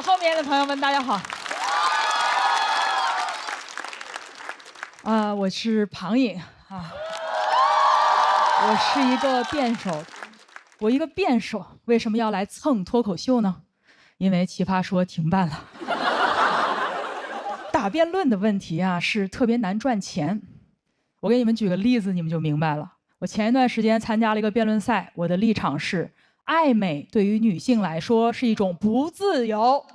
后面的朋友们，大家好。我是庞颖啊，我是一个辩手。我一个辩手为什么要来蹭脱口秀呢？因为奇葩说停办了。打辩论的问题啊，是特别难赚钱。我给你们举个例子，你们就明白了。我前一段时间参加了一个辩论赛，我的立场是：爱美对于女性来说是一种不自由。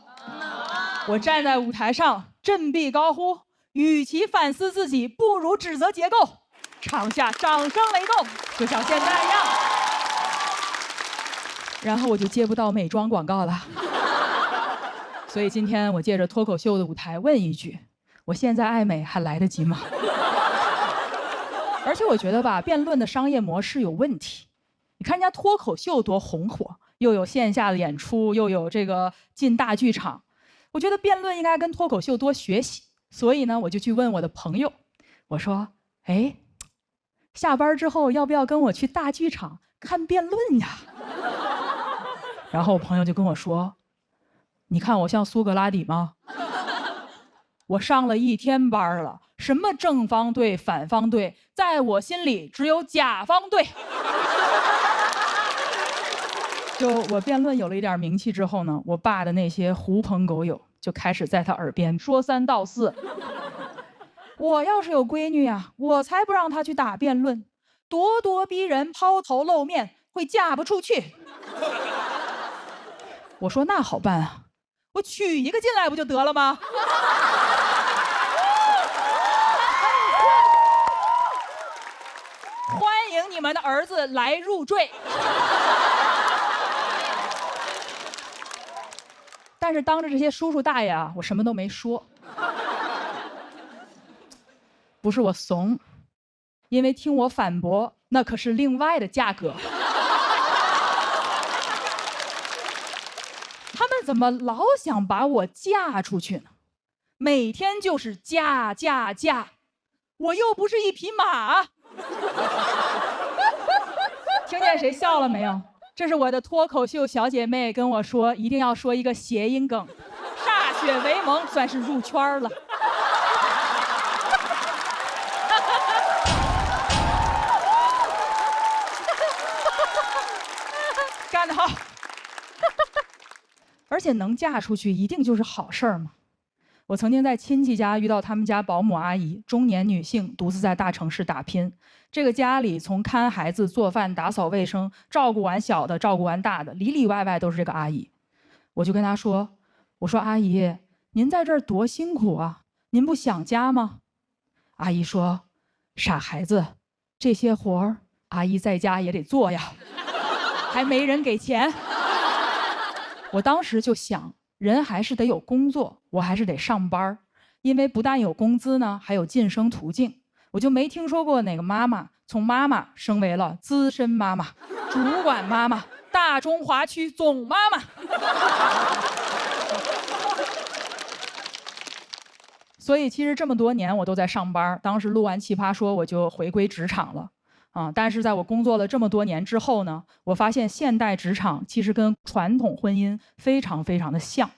我站在舞台上振臂高呼，与其反思自己，不如指责结构。场下掌声雷动，就像现在一样。然后我就接不到美妆广告了。所以今天我借着脱口秀的舞台问一句：我现在爱美还来得及吗？而且我觉得吧，辩论的商业模式有问题。你看人家脱口秀多红火，又有线下的演出，又有这个进大剧场。我觉得辩论应该跟脱口秀多学习。所以呢，我就去问我的朋友，我说：哎，下班之后要不要跟我去大剧场看辩论呀？然后我朋友就跟我说：你看我像苏格拉底吗？我上了1天班了，什么正方对反方对，在我心里只有甲方对。就我辩论有了一点名气之后呢，我爸的那些狐朋狗友就开始在他耳边说三道四。我要是有闺女啊，我才不让她去打辩论，咄咄逼人，抛头露面，会嫁不出去。我说那好办啊，我娶一个进来不就得了吗？欢迎你们的儿子来入赘。但是当着这些叔叔大爷啊，我什么都没说。不是我怂，因为听我反驳，那可是另外的价格。他们怎么老想把我嫁出去呢？每天就是嫁嫁嫁，我又不是一匹马。听见谁笑了没有？这是我的脱口秀小姐妹跟我说，一定要说一个谐音梗，歃血为盟，算是入圈了。干得好。而且能嫁出去一定就是好事儿吗？我曾经在亲戚家遇到他们家保姆阿姨，中年女性，独自在大城市打拼。这个家里从看孩子、做饭、打扫卫生，照顾完小的，照顾完大的，里里外外都是这个阿姨。我就跟她说：我说阿姨，您在这儿多辛苦啊，您不想家吗？阿姨说：傻孩子，这些活儿阿姨在家也得做呀，还没人给钱。我当时就想，人还是得有工作，我还是得上班，因为不但有工资呢，还有晋升途径。我就没听说过哪个妈妈从妈妈升为了资深妈妈、主管妈妈、大中华区总妈妈。所以其实这么多年我都在上班，当时录完奇葩说我就回归职场了。但是在我工作了这么多年之后呢，我发现现代职场其实跟传统婚姻非常非常的像。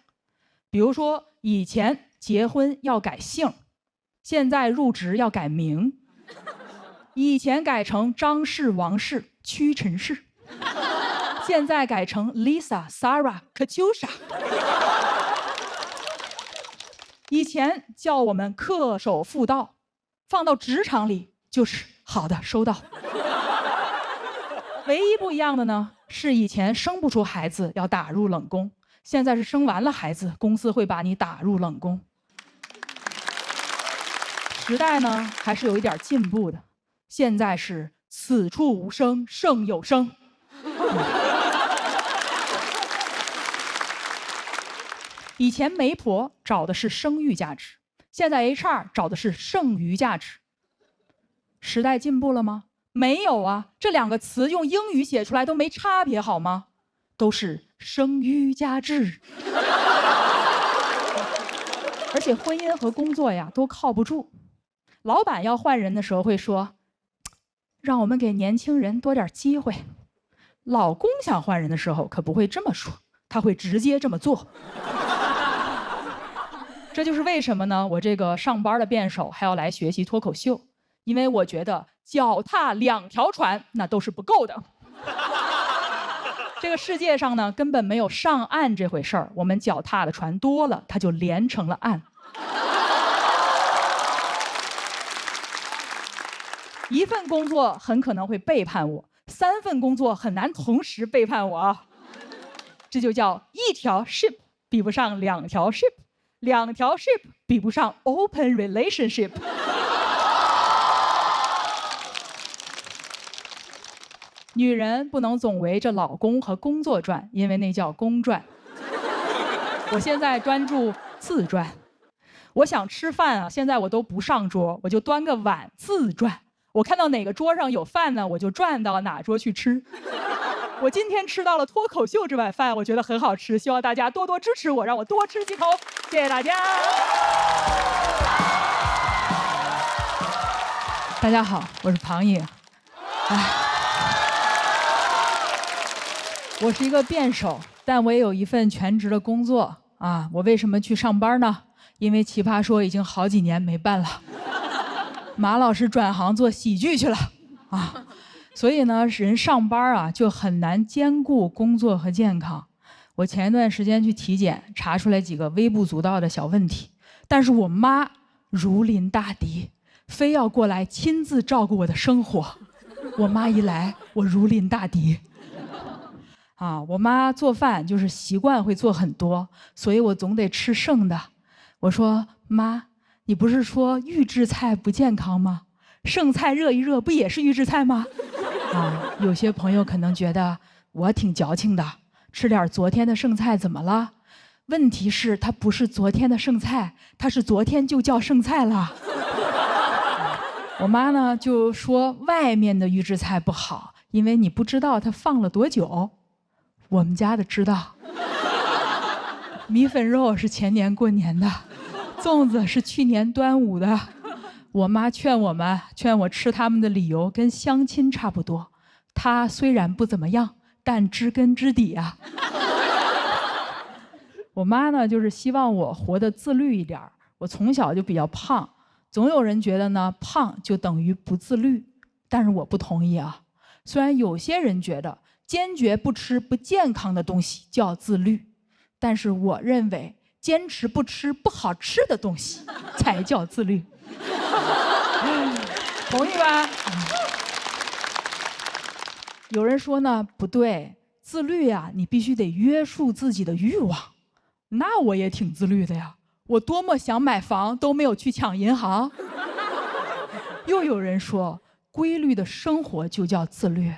比如说以前结婚要改姓，现在入职要改名。以前改成张氏、王氏、屈臣氏，现在改成 Lisa、Sarah、Katusha。以前叫我们恪守妇道，放到职场里就是好的，收到。唯一不一样的呢，是以前生不出孩子要打入冷宫，现在是生完了孩子，公司会把你打入冷宫。时代呢，还是有一点进步的，现在是此处无声胜有声。以前媒婆找的是生育价值，现在 HR 找的是剩余价值。时代进步了吗？没有啊，这两个词用英语写出来都没差别好吗？都是生育价值。而且婚姻和工作呀都靠不住，老板要换人的时候会说，让我们给年轻人多点机会。老公想换人的时候可不会这么说，他会直接这么做。这就是为什么呢？我这个上班的辩手还要来学习脱口秀，因为我觉得脚踏2条船那都是不够的。这个世界上呢，根本没有上岸这回事儿，我们脚踏的船多了，它就连成了岸。1份工作很可能会背叛我，3份工作很难同时背叛我啊。这就叫1条 ship 比不上2条 ship，2条 ship 比不上 open relationship。女人不能总围着老公和工作转，因为那叫公转。我现在专注自转。我想吃饭啊，现在我都不上桌，我就端个碗自转。我看到哪个桌上有饭呢，我就转到哪桌去吃。我今天吃到了脱口秀这碗饭，我觉得很好吃，希望大家多多支持我，让我多吃几口。谢谢大家。大家好，我是庞颖。我是一个辩手，但我也有一份全职的工作啊。我为什么去上班呢？因为奇葩说已经好几年没办了，马老师转行做喜剧去了啊。所以呢，人上班啊就很难兼顾工作和健康。我前一段时间去体检，查出来几个微不足道的小问题，但是我妈如临大敌，非要过来亲自照顾我的生活。我妈一来，我如临大敌。我妈做饭就是习惯会做很多，所以我总得吃剩的。我说妈，你不是说预制菜不健康吗？剩菜热一热不也是预制菜吗？有些朋友可能觉得我挺矫情的，吃点昨天的剩菜怎么了？问题是它不是昨天的剩菜，它是昨天就叫剩菜了。我妈呢就说外面的预制菜不好，因为你不知道它放了多久。我们家的知道。米粉肉是前年过年的，粽子是去年端午的。我妈劝我吃他们的理由跟相亲差不多，她虽然不怎么样，但知根知底啊。我妈呢就是希望我活得自律一点。我从小就比较胖，总有人觉得呢胖就等于不自律，但是我不同意啊。虽然有些人觉得坚决不吃不健康的东西叫自律，但是我认为坚持不吃不好吃的东西才叫自律。同意吧？有人说呢不对，自律啊你必须得约束自己的欲望。那我也挺自律的呀，我多么想买房都没有去抢银行。又有人说规律的生活就叫自律，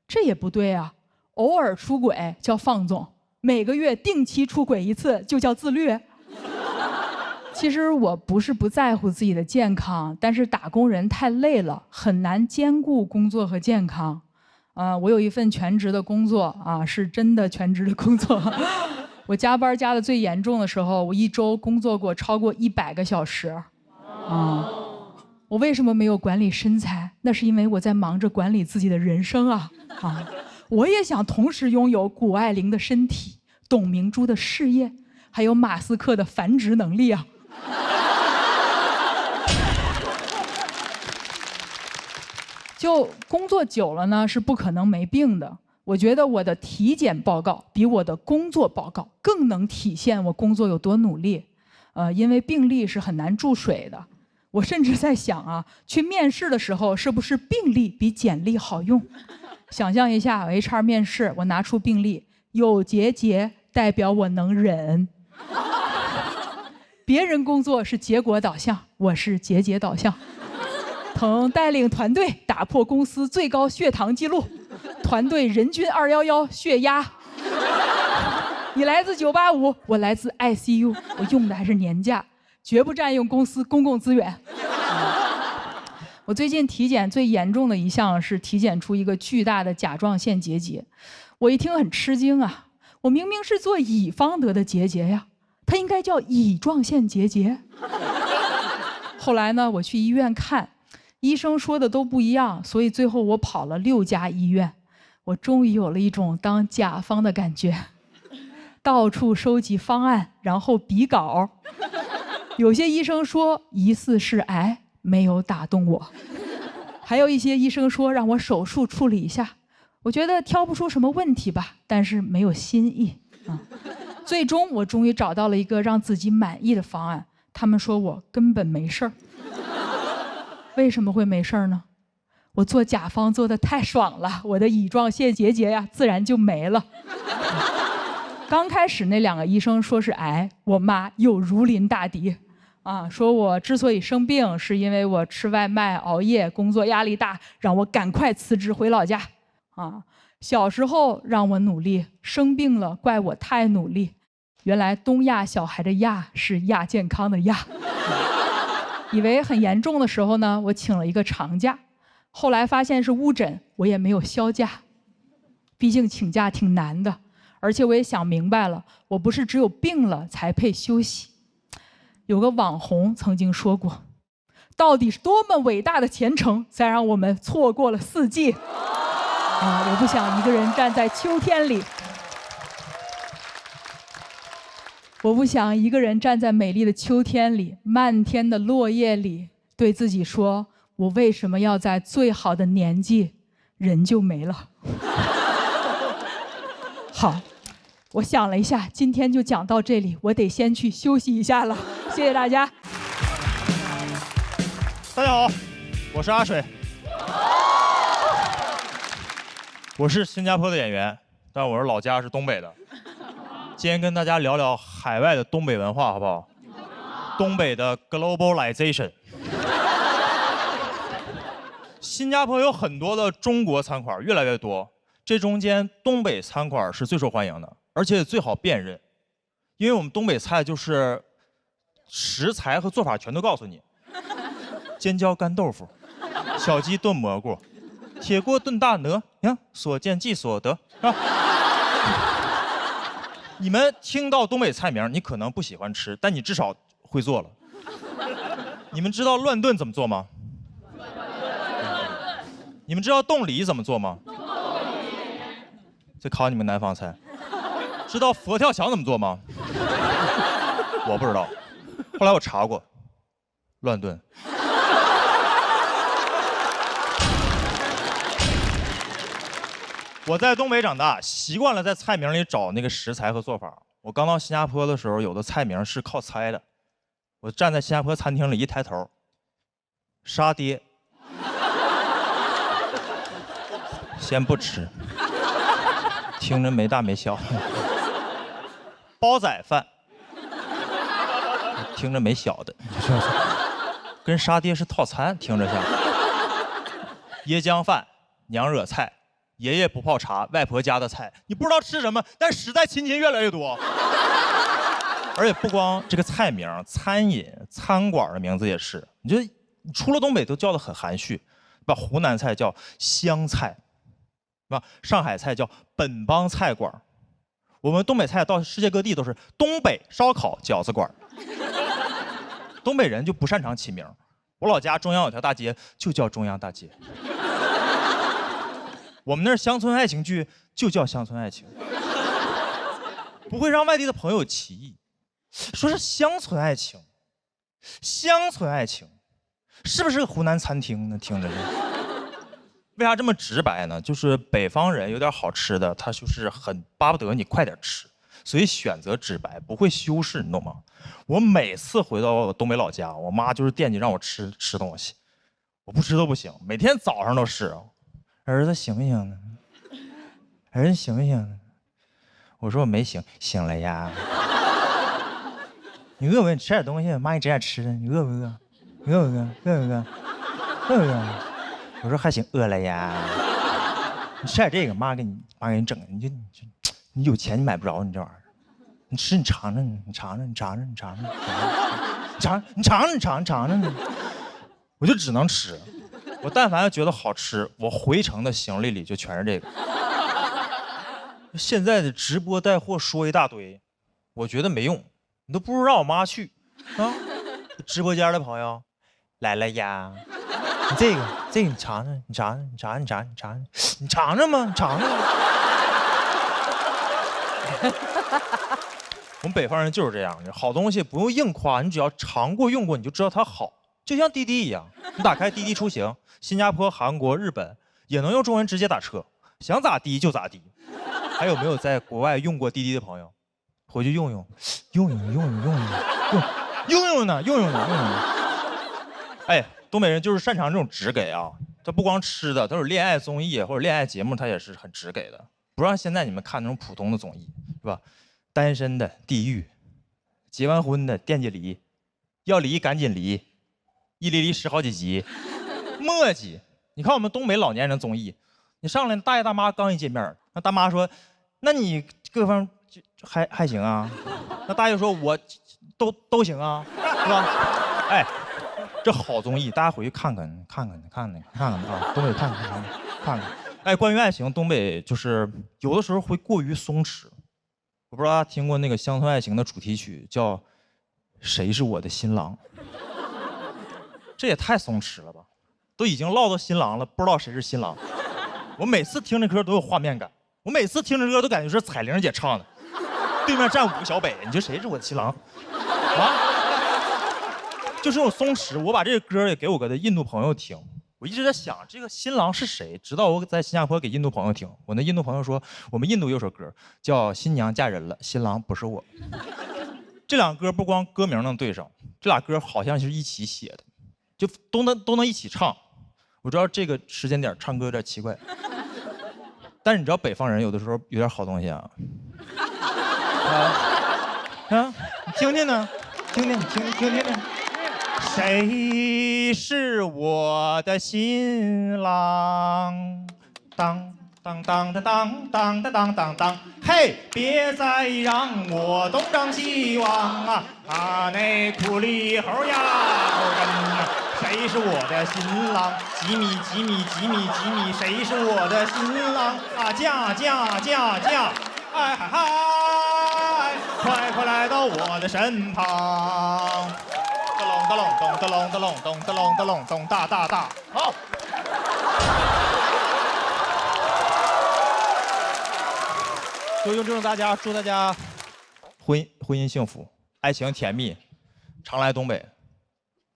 这也不对啊，偶尔出轨叫放纵，每个月定期出轨一次就叫自律。其实我不是不在乎自己的健康，但是打工人太累了，很难兼顾工作和健康。我有一份全职的工作啊，是真的全职的工作。我加班加的最严重的时候，我一周工作过超过100个小时。我为什么没有管理身材？那是因为我在忙着管理自己的人生啊！我也想同时拥有谷爱凌的身体、董明珠的事业，还有马斯克的繁殖能力啊！就工作久了呢，是不可能没病的。我觉得我的体检报告比我的工作报告更能体现我工作有多努力。因为病历是很难注水的。我甚至在想啊，去面试的时候是不是病历比简历好用？想象一下，HR 面试，我拿出病历，有结节代表我能忍。别人工作是结果导向，我是节节导向。曾带领团队打破公司最高血糖记录，团队人均211血压。你来自985，我来自 ICU， 我用的还是年假，绝不占用公司公共资源。我最近体检最严重的一项是体检出一个巨大的甲状腺结节，我一听很吃惊啊，我明明是做乙方得的结节呀，它应该叫乙状腺结节。后来呢，我去医院看，医生说的都不一样，所以最后我跑了6家医院，我终于有了一种当甲方的感觉，到处收集方案，然后比稿。有些医生说疑似是癌，没有打动我。还有一些医生说让我手术处理一下，我觉得挑不出什么问题吧，但是没有新意啊。最终我终于找到了一个让自己满意的方案，他们说我根本没事儿。为什么会没事儿呢？我做甲方做得太爽了，我的乙状腺结节呀自然就没了。刚开始那2个医生说是癌，我妈又如临大敌啊，说我之所以生病是因为我吃外卖、熬夜、工作压力大，让我赶快辞职回老家啊。小时候让我努力，生病了怪我太努力。原来东亚小孩的亚是亚健康的亚。以为很严重的时候呢，我请了一个长假，后来发现是误诊，我也没有销假。毕竟请假挺难的，而且我也想明白了，我不是只有病了才配休息。有个网红曾经说过，到底是多么伟大的前程，才让我们错过了4季啊！我不想一个人站在秋天里，我不想一个人站在美丽的秋天里，漫天的落叶里，对自己说，我为什么要在最好的年纪，人就没了。好，我想了一下，今天就讲到这里，我得先去休息一下了。谢谢大家。大家好，我是阿水，我是新加坡的演员，但我是老家是东北的。今天跟大家聊聊海外的东北文化，好不好？东北的 globalization。新加坡有很多的中国餐馆，越来越多。这中间东北餐馆是最受欢迎的，而且最好辨认，因为我们东北菜就是食材和做法全都告诉你：尖椒干豆腐、小鸡炖蘑菇、铁锅炖大鹅，呀，所见即所得啊。你们听到东北菜名，你可能不喜欢吃，但你至少会做了。你们知道乱炖怎么做吗？你们知道冻梨怎么做吗？这考你们南方菜。知道佛跳墙怎么做吗？我不知道，后来我查过，乱炖。我在东北长大，习惯了在菜名里找那个食材和做法。我刚到新加坡的时候，有的菜名是靠猜的。我站在新加坡餐厅里一抬头，沙爹，先不吃，听着没大没小。煲仔饭，听着没小的，跟沙爹是套餐，听着像。椰浆饭，娘惹菜。爷爷不泡茶，外婆家的菜，你不知道吃什么，但实在亲戚越来越多。而且不光这个菜名，餐饮餐馆的名字也是，你觉得出了东北都叫得很含蓄，把湖南菜叫湘菜，吧？上海菜叫本帮菜馆，我们东北菜到世界各地都是东北烧烤饺子馆。东北人就不擅长起名，我老家中央有条大街就叫中央大街。我们那儿乡村爱情剧就叫乡村爱情，不会让外地的朋友起疑，说是乡村爱情，乡村爱情，是不是个湖南餐厅呢？听着是。为啥这么直白呢？就是北方人有点好吃的，他就是很巴不得你快点吃，所以选择直白，不会修饰，你懂吗？我每次回到我东北老家，我妈就是惦记让我吃东西，我不吃都不行，每天早上都是。儿子醒不醒呢？儿子醒不醒呢？我说我没醒，醒了呀。你饿不饿？你吃点东西，妈给你整点吃的。你饿不饿？你饿不饿？饿不饿？饿不饿？我说还行，饿了呀。你吃点这个，妈给你整。你有钱你买不着你这玩意儿，你吃你尝尝，你尝尝，你尝尝，你尝尝，你尝尝，你尝尝，我就只能吃。我但凡觉得好吃，我回程的行李里就全是这个。现在的直播带货说一大堆，我觉得没用，你都不如让我妈去啊。直播间的朋友来了呀，这个你尝尝，你尝尝，你尝尝，你尝尝，你尝尝吗？你尝尝。我们北方人就是这样，好东西不用硬夸，你只要尝过用过，你就知道它好。就像滴滴一样，你打开滴滴出行，新加坡、韩国、日本也能用中文直接打车，想咋滴就咋滴。还有没有在国外用过滴滴的朋友？回去用用呢。哎，东北人就是擅长这种直给啊，他不光吃的，都是恋爱综艺或者恋爱节目，他也是很直给的，不像现在你们看那种普通的综艺，是吧？单身的地狱，结完婚的惦记离，要离赶紧离，一离十好几集，磨叽。你看我们东北老年人综艺，你上来大爷大妈刚一见面，那大妈说：“那你各方还行啊？”那大爷说：“我都行啊，是吧？”哎，这好综艺，大家回去看看啊，东北看看。哎，关于爱情，东北就是有的时候会过于松弛。我不知道大家听过那个乡村爱情的主题曲叫《谁是我的新郎》，这也太松弛了吧！都已经唠到新郎了，不知道谁是新郎。我每次听这歌都有画面感，我每次听这歌都感觉是彩玲姐唱的，对面站5个小北，你说谁是我的新郎？啊？就是这种松弛。我把这个歌也给我的印度朋友听，我一直在想这个新郎是谁，直到我在新加坡给印度朋友听，我那印度朋友说我们印度有首歌叫《新娘嫁人了，新郎不是我》。这两歌不光歌名能对上，这俩歌好像是一起写的，就都能一起唱。我知道这个时间点唱歌有点奇怪，但是你知道北方人有的时候有点好东西啊。你听听呢，听听。谁是我的新郎？当当当当当当当当当！嘿，别再让我东张西望啊！那苦里猴呀，谁是我的新郎？几米，谁是我的新郎？啊，嫁！哎嗨嗨，快来到我的身旁！咚咚大，好。就用这种祝大家婚姻幸福，爱情甜蜜，常来东北。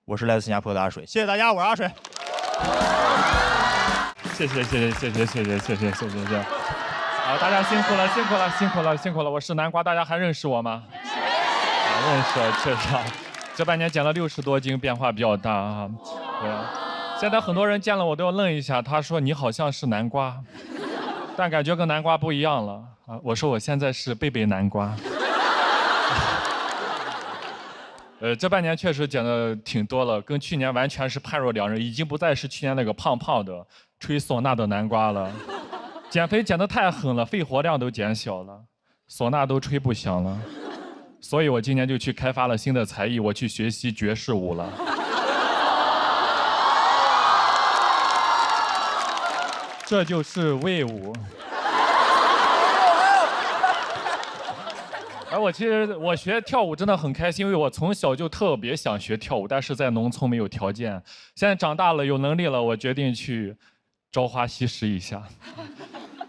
我是来自新加坡的阿水，谢谢大家，我是阿水。谢谢。好，大家辛苦了。我是南瓜，大家还认识我吗？认识，确实。这半年减了60多斤，变化比较大啊。对，现在很多人见了我都要愣一下，他说你好像是南瓜，但感觉跟南瓜不一样了啊。我说我现在是贝南瓜。这半年确实减的挺多了，跟去年完全是判若两人，已经不再是去年那个胖的吹唢呐的南瓜了。减肥减得太狠了，肺活量都减小了，唢呐都吹不响了。所以我今年就去开发了新的才艺，我去学习爵士舞了。这就是魏舞。而我学跳舞真的很开心，因为我从小就特别想学跳舞，但是在农村没有条件。现在长大了有能力了，我决定去朝花夕拾一下。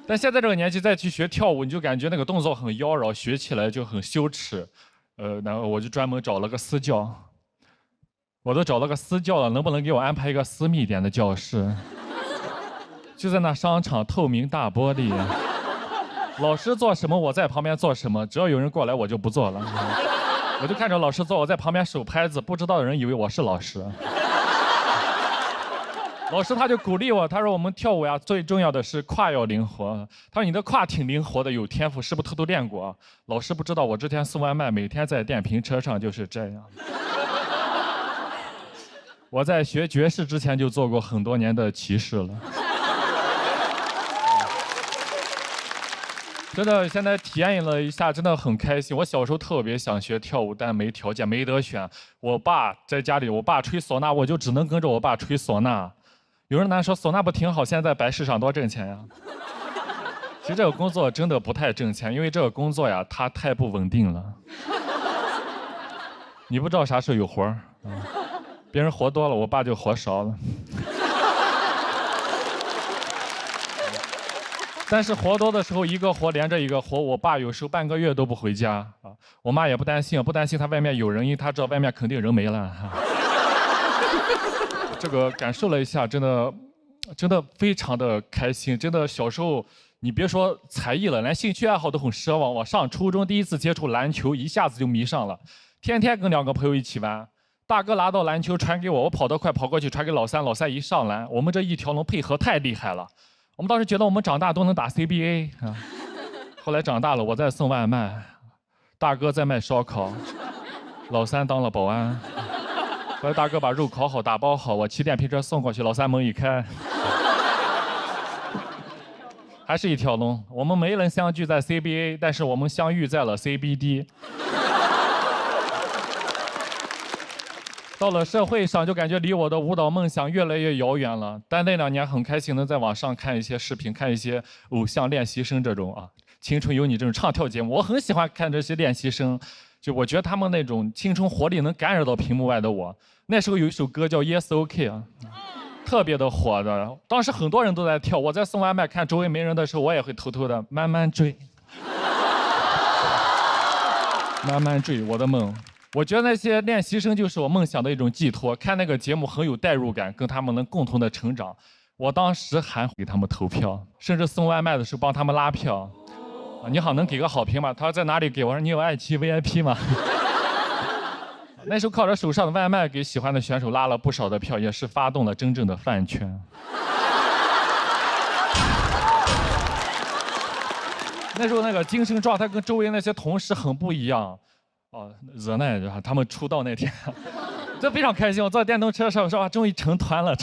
但现在这个年纪再去学跳舞，你就感觉那个动作很妖娆，学起来就很羞耻。然后我就专门找了个私教，我都找了个私教了，能不能给我安排一个私密一点的教室？就在那商场透明大玻璃，老师做什么我在旁边做什么，只要有人过来我就不做了。我就看着老师做，我在旁边手拍子，不知道的人以为我是老师。老师他就鼓励我，他说我们跳舞呀，最重要的是胯要灵活。他说你的胯挺灵活的，有天赋，是不是偷偷练过？老师不知道我之前送外卖，每天在电瓶车上就是这样。我在学爵士之前就做过很多年的骑士了。真的，现在体验了一下，真的很开心。我小时候特别想学跳舞，但没条件，没得选。我爸在家里，我爸吹唢呐，我就只能跟着我爸吹唢呐。有人说唢呐不挺好，现在白市场多挣钱呀。其实这个工作真的不太挣钱，因为这个工作呀，它太不稳定了。你不知道啥时候有活儿，别人活多了，我爸就活少了。但是活多的时候，一个活连着一个活，我爸有时候半个月都不回家啊，我妈也不担心他外面有人，因为他知道外面肯定人没了。这个感受了一下，真的非常的开心。真的小时候，你别说才艺了，连兴趣爱好都很奢望。我上初中第一次接触篮球，一下子就迷上了，天天跟2个朋友一起玩。大哥拿到篮球传给我，我跑得快，跑过去传给老三，老三一上篮，我们这一条龙配合太厉害了。我们当时觉得我们长大都能打 CBA 啊。后来长大了，我在送外卖，大哥在卖烧烤，老三当了保安。后来大哥把肉烤好打包好，我骑电瓶车送过去，老三门一开，还是一条龙。我们没人相聚在 CBA， 但是我们相遇在了 CBD。到了社会上，就感觉离我的舞蹈梦想越来越遥远了。但那2年很开心，能在网上看一些视频，看一些偶像练习生这种青春有你这种唱跳节目，我很喜欢看这些练习生。就我觉得他们那种青春活力能感染到屏幕外的我。那时候有一首歌叫 Yes OK 特别的火的，当时很多人都在跳。我在送外卖看周围没人的时候，我也会偷偷的慢慢追，慢慢追我的梦。我觉得那些练习生就是我梦想的一种寄托，看那个节目很有代入感，跟他们能共同的成长。我当时还给他们投票，甚至送外卖的时候帮他们拉票。你好，能给个好评吗？他说在哪里给？我说你有爱奇艺 VIP 吗？那时候靠着手上的外卖给喜欢的选手拉了不少的票，也是发动了真正的饭圈。那时候那个精神状态跟周围那些同事很不一样。热奈他们出道那天，这非常开心。我坐电动车上说终于成团了。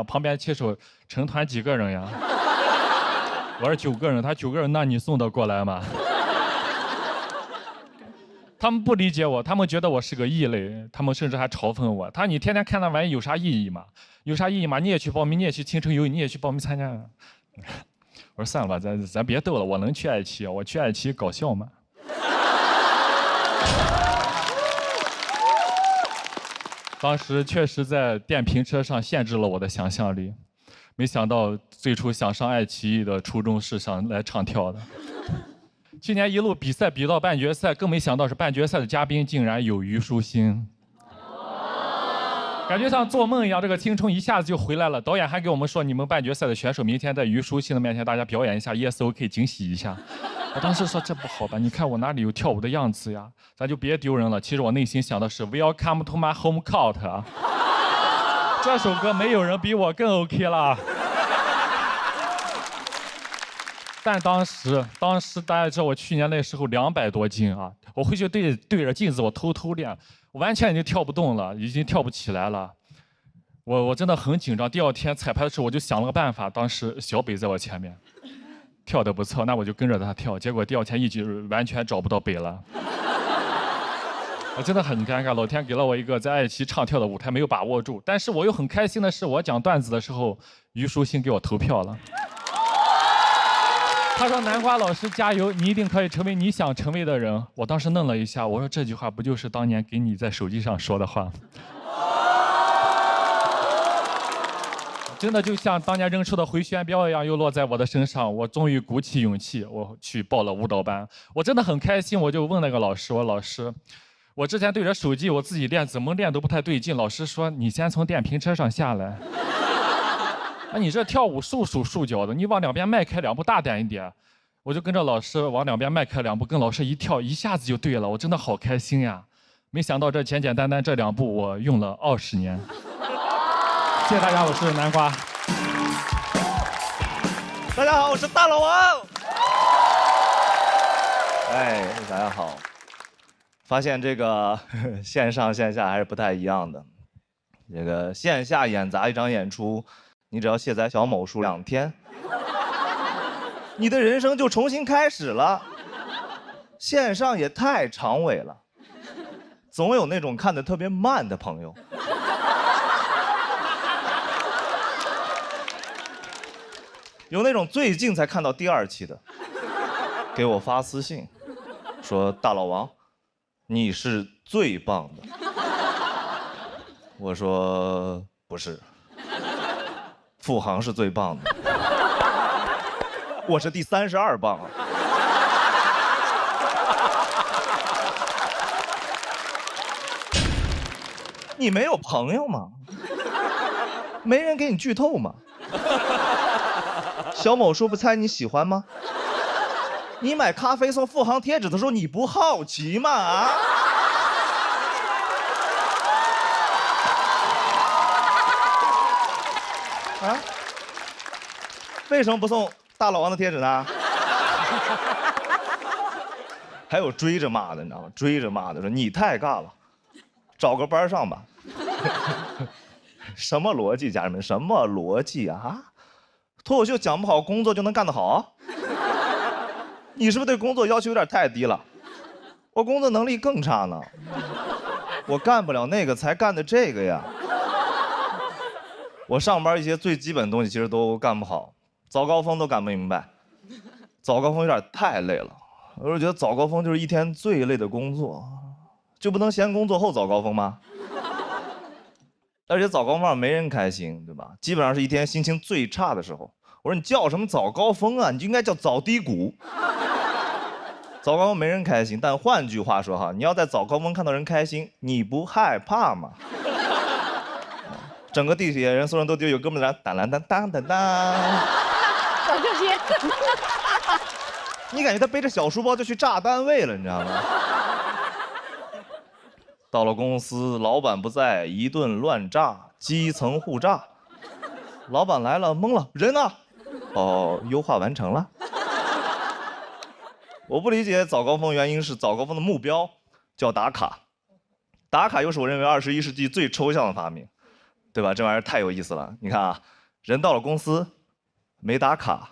旁边骑手成团几个人呀？我说9个人，他9个人，那你送得过来吗？他们不理解我，他们觉得我是个异类，他们甚至还嘲讽我。他说你天天看那玩意有啥意义吗？有啥意义吗？你也去报名，你也去青春有你也去报名参加。我说算了吧，咱别斗了，我能去爱奇艺，我去爱奇艺搞笑嘛。当时确实在电瓶车上限制了我的想象力，没想到最初想上爱奇艺的初衷是想来唱跳的。去年一路比赛比到半决赛，更没想到是半决赛的嘉宾竟然有虞书欣，感觉像做梦一样，这个青春一下子就回来了。导演还给我们说，你们半决赛的选手明天在虞书欣的面前，大家表演一下 Yes OK 惊喜一下。我当时说这不好吧？你看我哪里有跳舞的样子呀？咱就别丢人了。其实我内心想的是 Welcome to my home court。这首歌没有人比我更 OK 了。但当时大家知道我去年那时候200多斤啊，我回去对着镜子我偷偷练，我完全已经跳不动了，已经跳不起来了。我真的很紧张。第2天彩排的时候我就想了个办法，当时小北在我前面。跳得不错，那我就跟着他跳。结果第2天一直完全找不到北了，我真的很尴尬。老天给了我一个在爱奇艺唱跳的舞台，没有把握住。但是我又很开心的是，我讲段子的时候，虞书欣给我投票了。他说：“南瓜老师加油，你一定可以成为你想成为的人。”我当时愣了一下，我说这句话不就是当年给你在手机上说的话？真的就像当年扔出的回旋镖一样，又落在我的身上。我终于鼓起勇气，我去报了舞蹈班。我真的很开心，我就问那个老师：“我老师，我之前对着手机我自己练，怎么练都不太对劲。”老师说：“你先从电瓶车上下来。你这跳舞束手束脚的，你往2边迈开2步，大胆一点。”我就跟着老师往2边迈开2步，跟老师一跳，一下子就对了。我真的好开心呀！没想到这简简单单这2步，我用了20年。谢谢大家，我是南瓜。大家好，我是大老王。哎，大家好。发现这个线上线下还是不太一样的。这个线下演砸一场演出，你只要卸载小某书2天，你的人生就重新开始了。线上也太长尾了，总有那种看得特别慢的朋友。有那种最近才看到第2期的，给我发私信，说大老王，你是最棒的。我说不是，付航是最棒的。我是第32棒啊。你没有朋友吗？没人给你剧透吗？小某书不猜你喜欢吗？你买咖啡送富航贴纸的时候，你不好奇吗？啊？啊？为什么不送大老王的贴纸呢？还有追着骂的，你知道吗？追着骂的说你太尬了，找个班上吧。什么逻辑，家人们？什么逻辑啊？脱口秀讲不好，工作就能干得好？你是不是对工作要求有点太低了？我工作能力更差呢，我干不了那个，才干的这个呀。我上班一些最基本的东西其实都干不好，早高峰都干不明白，早高峰有点太累了。我是觉得早高峰就是一天最累的工作，就不能先工作后早高峰吗？而且早高峰没人开心，对吧？基本上是一天心情最差的时候。我说你叫什么早高峰啊？你就应该叫早低谷。早高峰没人开心，但换句话说哈，你要在早高峰看到人开心，你不害怕吗？整个地铁人，所有人都觉得有哥们在那当啷当当当当。找这些。你感觉他背着小书包就去炸单位了，你知道吗？到了公司，老板不在，一顿乱炸，基层互炸。老板来了，懵了，人呢？哦，优化完成了。我不理解早高峰，原因是早高峰的目标叫打卡，打卡又是我认为21世纪最抽象的发明，对吧？这玩意儿太有意思了。你看啊，人到了公司，没打卡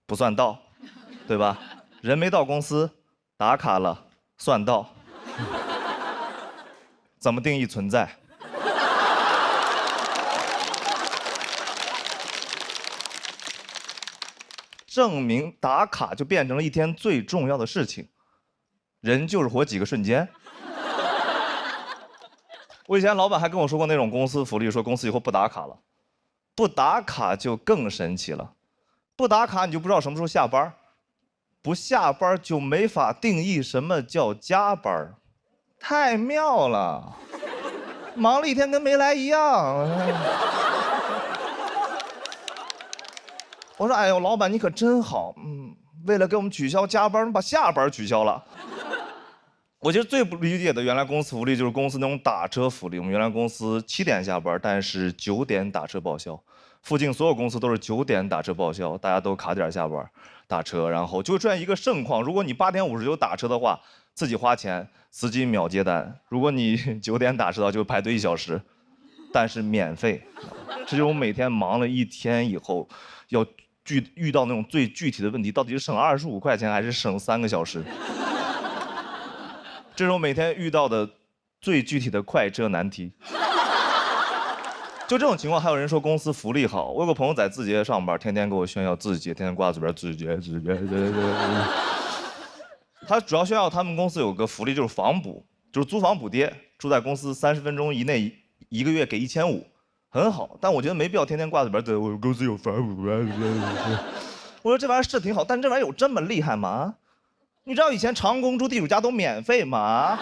不算到，对吧？人没到公司，打卡了算到。怎么定义存在？证明打卡就变成了一天最重要的事情。人就是活几个瞬间。我以前老板还跟我说过那种公司福利，说公司以后不打卡了。不打卡就更神奇了，不打卡你就不知道什么时候下班，不下班就没法定义什么叫加班。太妙了，忙了一天跟没来一样。我说，哎呦，老板你可真好，为了给我们取消加班，把下班取消了。我其实最不理解的原来公司福利就是公司那种打车福利。我们原来公司7点下班，但是9点打车报销。附近所有公司都是9点打车报销，大家都卡点下班打车，然后就会出现一个盛况：如果你8点59打车的话，自己花钱，司机秒接单；如果你9点打车的话，就排队1小时，但是免费。这就是我每天忙了一天以后，要遇到那种最具体的问题，到底是省25块钱还是省3个小时？这是我每天遇到的最具体的快车难题。就这种情况，还有人说公司福利好。我有个朋友在字节上班，天天给我炫耀字节，天天挂嘴边字节。他主要炫耀他们公司有个福利，就是房补，就是租房补贴，住在公司30分钟以内，1个月给1500，很好。但我觉得没必要天天挂嘴边，我公司有房补。我说这玩意儿是挺好，但这玩意儿有这么厉害吗？你知道以前长工住地主家都免费吗？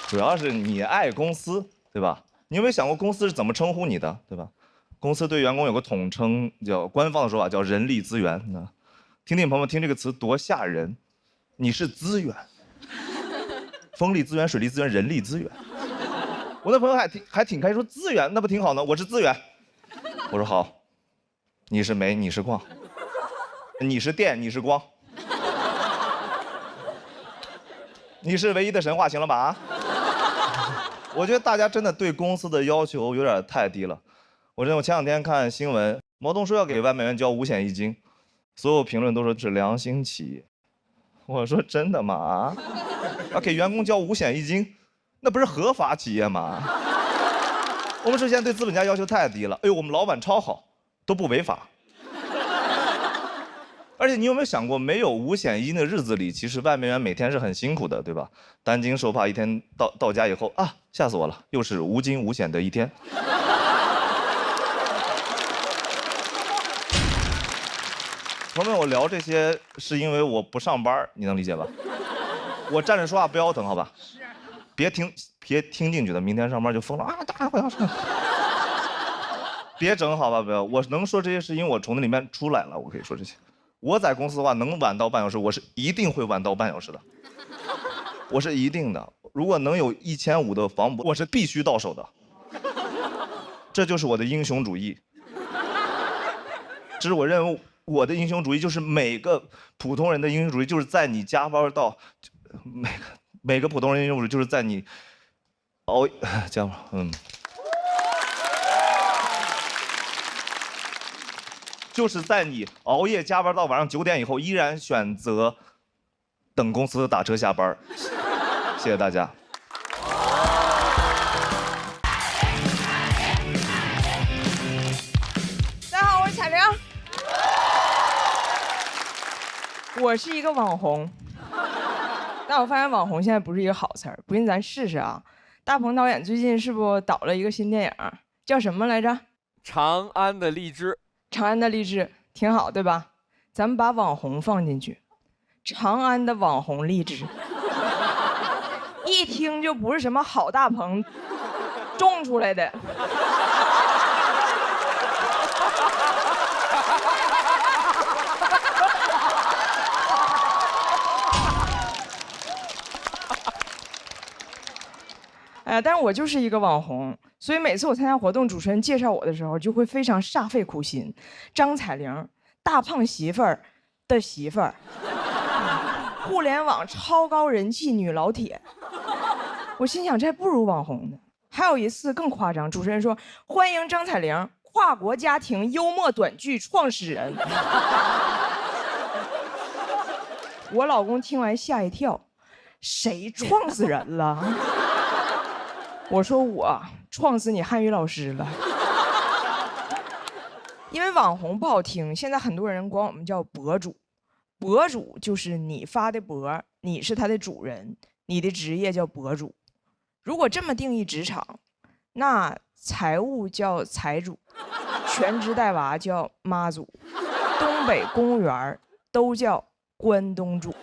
主要是你爱公司，对吧？你有没有想过公司是怎么称呼你的，对吧？公司对员工有个统称，叫官方的说法叫人力资源。听听朋友们听这个词多吓人，你是资源，风力资源、水利资源、人力资源。我那朋友还挺开心，说资源那不挺好呢？我是资源。我说好，你是煤，你是矿，你是电，你是光，你是唯一的神话，行了吧？啊？我觉得大家真的对公司的要求有点太低了。我前两天看新闻，毛泽东说要给外卖员交5险1金，所有评论都说是良心企业。我说真的吗？啊，要给员工交5险1金，那不是合法企业吗？我们之前对资本家要求太低了。哎呦，我们老板超好，都不违法。而且你有没有想过，没有5险1金的日子里，其实外卖员每天是很辛苦的，对吧？担惊受怕，一天到家以后啊，吓死我了，又是无惊无险的一天。朋友们，我聊这些是因为我不上班，你能理解吧？我站着说话不腰疼，好吧？别听进去的，明天上班就疯了啊！大家我要上。别整好吧，不要。我能说这些是因为我从那里面出来了，我可以说这些。我在公司的话，能晚到半小时，我是一定会晚到半小时的，我是一定的。如果能有1500的房补，我是必须到手的。这就是我的英雄主义。这是我认为我的英雄主义，就是每个普通人的英雄主义，就是在你加班到每个普通人的英雄主义，就是在你加班，就是在你熬夜加班到晚上9点以后，依然选择等公司打车下班。谢谢大家。大家好，我是彩玲。我是一个网红，但我发现网红现在不是一个好词儿，不信咱试试啊。大鹏导演最近是不导了一个新电影，叫什么来着？长安的荔枝。长安的荔枝挺好，对吧？咱们把网红放进去，长安的网红荔枝，一听就不是什么好大棚种出来的。但是我就是一个网红，所以每次我参加活动，主持人介绍我的时候，就会非常煞费苦心。张彩玲，大胖媳妇儿的媳妇儿，互联网超高人气女老铁。我心想，这还不如网红呢。还有一次更夸张，主持人说：“欢迎张彩玲，跨国家庭幽默短剧创始人。”我老公听完吓一跳，谁撞死人了？我说我撞死你汉语老师了。因为网红不好听，现在很多人管我们叫博主。博主就是你发的博，你是他的主人，你的职业叫博主。如果这么定义职场，那财务叫财主，全职带娃叫妈祖，东北公务员都叫关东煮。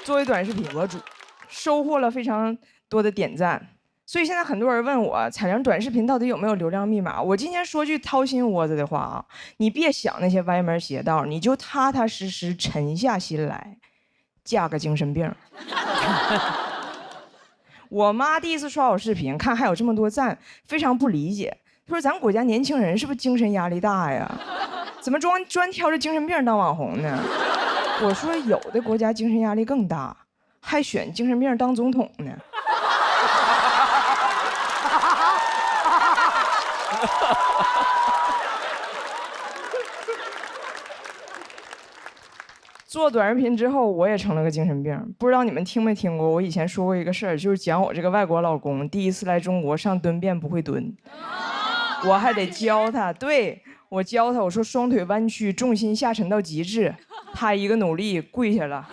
作为短视频博主，收获了非常多的点赞，所以现在很多人问我，彩玲短视频到底有没有流量密码？我今天说句掏心窝子的话啊，你别想那些歪门邪道，你就踏踏实实沉下心来，嫁个精神病。我妈第一次刷我视频，看还有这么多赞，非常不理解，她说咱国家年轻人是不是精神压力大呀？怎么专挑着精神病当网红呢？我说有的国家精神压力更大，还选精神病当总统呢。做短视频之后，我也成了个精神病。不知道你们听没听过？我以前说过一个事儿，就是讲我这个外国老公第一次来中国上蹲便不会蹲，我还得教他。对，我教他，我说双腿弯曲，重心下沉到极致。他一个努力跪下了，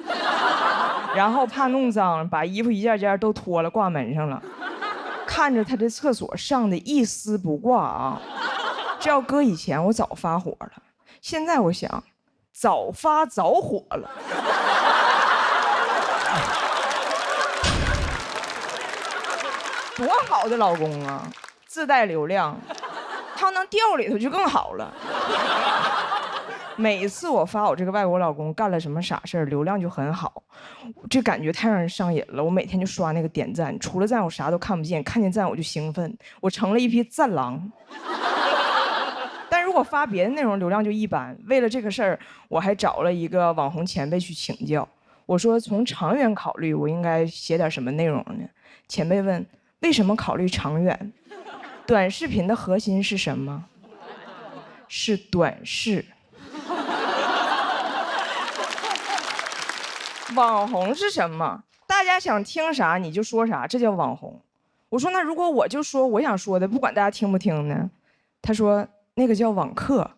然后怕弄脏，把衣服一件件都脱了挂门上了。看着他的厕所上的一丝不挂啊，这要搁以前我早发火了，现在我想早发早火了。多好的老公啊，自带流量，他要能掉里头就更好了。每次我发我这个外国老公干了什么傻事儿，流量就很好，这感觉太让人上瘾了。我每天就刷那个点赞，除了赞我啥都看不见，看见赞我就兴奋，我成了一匹赞狼。但如果发别的内容，流量就一般。为了这个事儿，我还找了一个网红前辈去请教。我说从长远考虑，我应该写点什么内容呢？前辈问为什么考虑长远？短视频的核心是什么？是短视。网红是什么？大家想听啥你就说啥，这叫网红。我说那如果我就说我想说的，不管大家听不听呢？他说那个叫网课。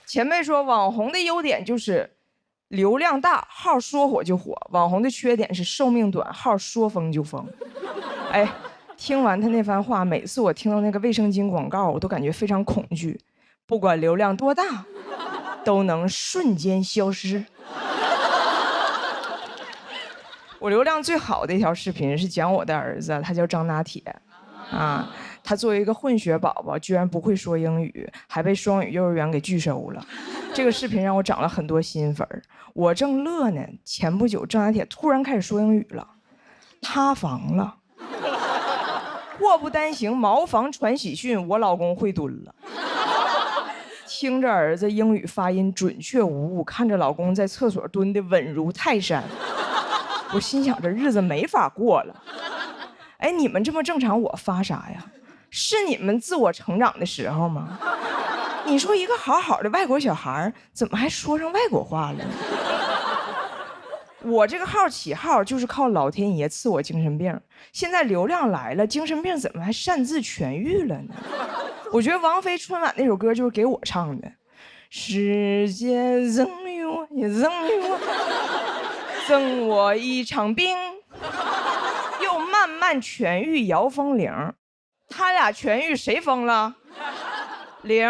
前辈说网红的优点就是流量大，号说火就火。网红的缺点是寿命短，号说封就封。哎，听完他那番话，每次我听到那个卫生巾广告，我都感觉非常恐惧。不管流量多大，都能瞬间消失。我流量最好的一条视频是讲我的儿子，他叫张拿铁，啊，他作为一个混血宝宝，居然不会说英语，还被双语幼儿园给拒收了。这个视频让我涨了很多新粉儿。我正乐呢，前不久张拿铁突然开始说英语了，塌房了。祸不单行，茅房传喜讯，我老公会蹲了。听着儿子英语发音准确无误，看着老公在厕所蹲得稳如泰山，我心想这日子没法过了。哎，你们这么正常，我发啥呀？是你们自我成长的时候吗？你说一个好好的外国小孩，怎么还说上外国话了呢？我这个号起号就是靠老天爷赐我精神病，现在流量来了，精神病怎么还擅自痊愈了呢？我觉得王菲春晚那首歌就是给我唱的，世界赠予我，也赠予我，赠我一场病，又慢慢痊愈姚风铃，他俩痊愈谁疯了？铃。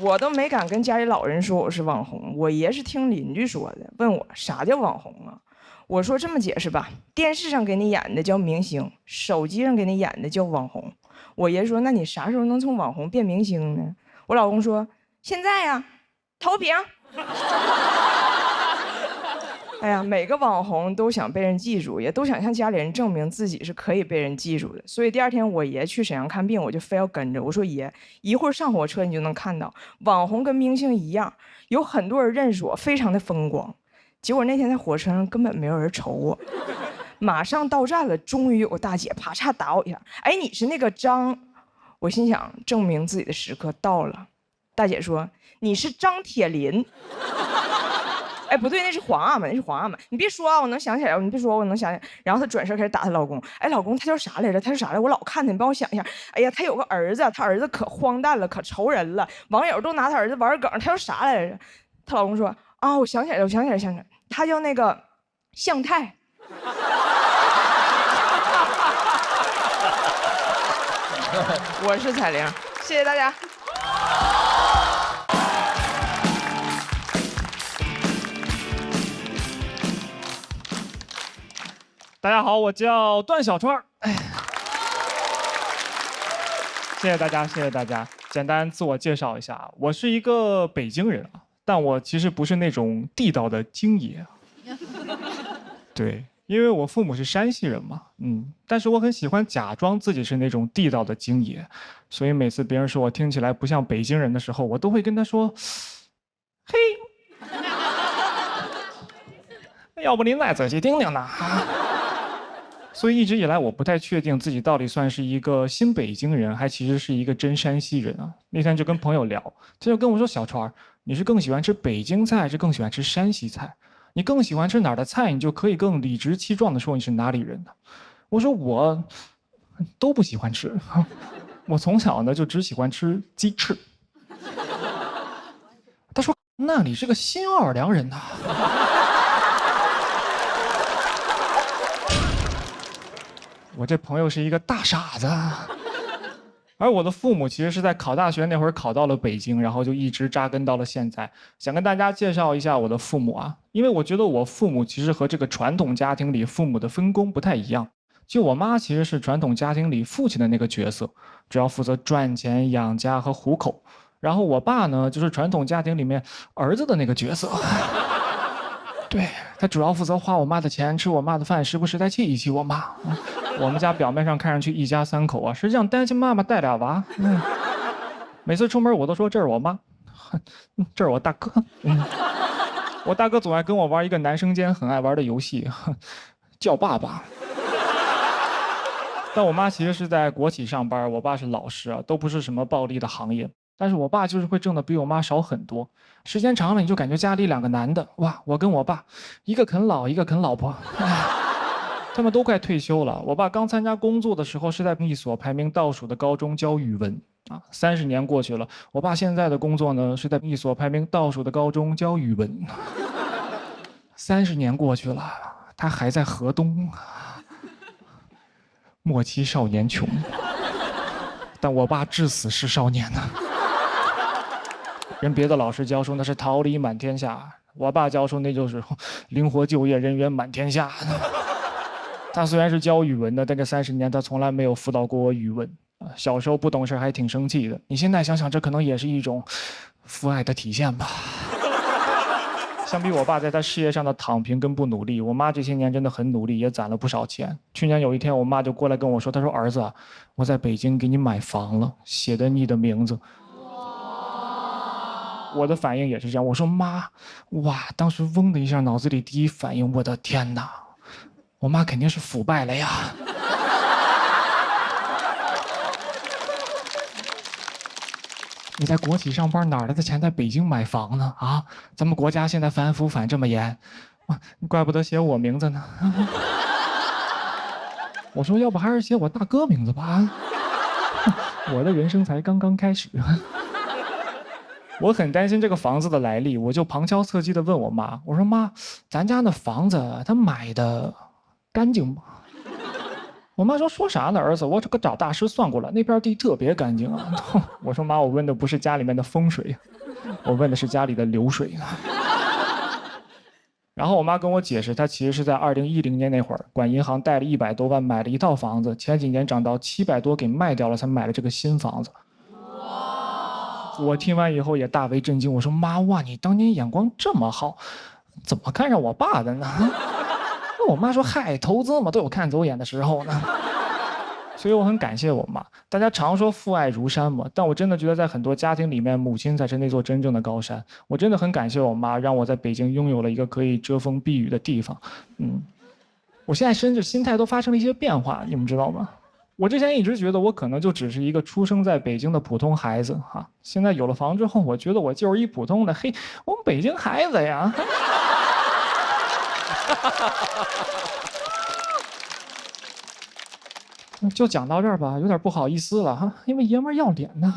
我都没敢跟家里老人说我是网红，我爷是听邻居说的，问我啥叫网红啊？我说这么解释吧，电视上给你演的叫明星，手机上给你演的叫网红。我爷说，那你啥时候能从网红变明星呢？我老公说，现在呀，投屏。哎呀，每个网红都想被人记住，也都想向家里人证明自己是可以被人记住的。所以第二天我爷去沈阳看病，我就非要跟着。我说爷，一会儿上火车你就能看到，网红跟明星一样，有很多人认识我，非常的风光。结果那天在火车上根本没有人瞅我，马上到站了，终于有个大姐啪嚓打我一下，哎，你是那个张？我心想，证明自己的时刻到了。大姐说，你是张铁林。哎，不对，那是皇阿玛，那是皇阿玛。你别说啊，我能想起来，你别说，我能想起来。然后她转身开始打她老公。哎，老公，他叫啥来着？他是啥来着？我老看他，你帮我想一下。哎呀，他有个儿子，他儿子可荒诞了，可愁人了。网友都拿他儿子玩梗，他叫啥来着？她老公说啊，我想起来了，我想起来，想起来，他叫那个向太。我是彩玲，谢谢大家。大家好，我叫段小川。谢谢大家，谢谢大家。简单自我介绍一下，我是一个北京人啊，但我其实不是那种地道的京爷。对，因为我父母是山西人嘛，但是我很喜欢假装自己是那种地道的京爷，所以每次别人说我听起来不像北京人的时候，我都会跟他说，嘿，要不您再仔细听听呢？所以一直以来，我不太确定自己到底算是一个新北京人，还其实是一个真山西人啊。那天就跟朋友聊，他就跟我说：“小川，你是更喜欢吃北京菜，还是更喜欢吃山西菜？你更喜欢吃哪儿的菜，你就可以更理直气壮地说你是哪里人的。”我说：“我都不喜欢吃，我从小呢就只喜欢吃鸡翅。”他说：“那你是个新奥尔良人呐。”我这朋友是一个大傻子，而我的父母其实是在考大学那会儿考到了北京，然后就一直扎根到了现在。想跟大家介绍一下我的父母啊，因为我觉得我父母其实和这个传统家庭里父母的分工不太一样。就我妈其实是传统家庭里父亲的那个角色，主要负责赚钱养家和糊口，然后我爸呢就是传统家庭里面儿子的那个角色。对，他主要负责花我妈的钱，吃我妈的饭，时不时再气一气我妈。我们家表面上看上去一家三口啊，实际上单亲妈妈带俩娃。每次出门我都说这是我妈，这是我大哥。我大哥总爱跟我玩一个男生间很爱玩的游戏，叫爸爸。但我妈其实是在国企上班，我爸是老师啊，都不是什么暴利的行业。但是我爸就是会挣的比我妈少很多，时间长了你就感觉家里两个男的，哇，我跟我爸，一个啃老，一个啃老婆。他们都快退休了。我爸刚参加工作的时候是在一所排名倒数的高中教语文啊。30年过去了，我爸现在的工作呢是在一所排名倒数的高中教语文。30年过去了，他还在河东。莫欺少年穷，但我爸至死是少年呢。人别的老师教书那是桃李满天下，我爸教书那就是灵活就业，人员满天下。他虽然是教语文的，但这30年他从来没有辅导过我语文。小时候不懂事还挺生气的，你现在想想，这可能也是一种父爱的体现吧。相比我爸在他事业上的躺平跟不努力，我妈这些年真的很努力，也攒了不少钱。去年有一天，我妈就过来跟我说，她说：“儿子，我在北京给你买房了，写的你的名字。”我的反应也是这样，我说：“妈，哇！”当时嗡的一下，脑子里第一反应，我的天哪，我妈肯定是腐败了呀。你在国企上班，哪来的钱在北京买房呢？啊，咱们国家现在反腐反这么严，怪不得写我名字呢。我说，要不还是写我大哥名字吧？我的人生才刚刚开始。我很担心这个房子的来历，我就旁敲侧击地问我妈，我说妈，咱家那房子他买的干净吗？我妈说啥呢，儿子，我这个找大师算过了，那片地特别干净啊。我说妈，我问的不是家里面的风水，我问的是家里的流水。然后我妈跟我解释，她其实是在2010年那会儿，管银行贷了100多万买了一套房子，前几年涨到700多给卖掉了，才买了这个新房子。我听完以后也大为震惊，我说妈，哇，你当年眼光这么好，怎么看上我爸的呢？我妈说：“嗨，投资嘛，都有看走眼的时候呢。”所以我很感谢我妈。大家常说父爱如山嘛，但我真的觉得在很多家庭里面，母亲才是那座真正的高山。我真的很感谢我妈，让我在北京拥有了一个可以遮风避雨的地方。我现在甚至心态都发生了一些变化，你们知道吗？我之前一直觉得我可能就只是一个出生在北京的普通孩子哈，现在有了房之后，我觉得我就是一普通的我们北京孩子呀。就讲到这儿吧，有点不好意思了哈，因为爷们儿要脸呢。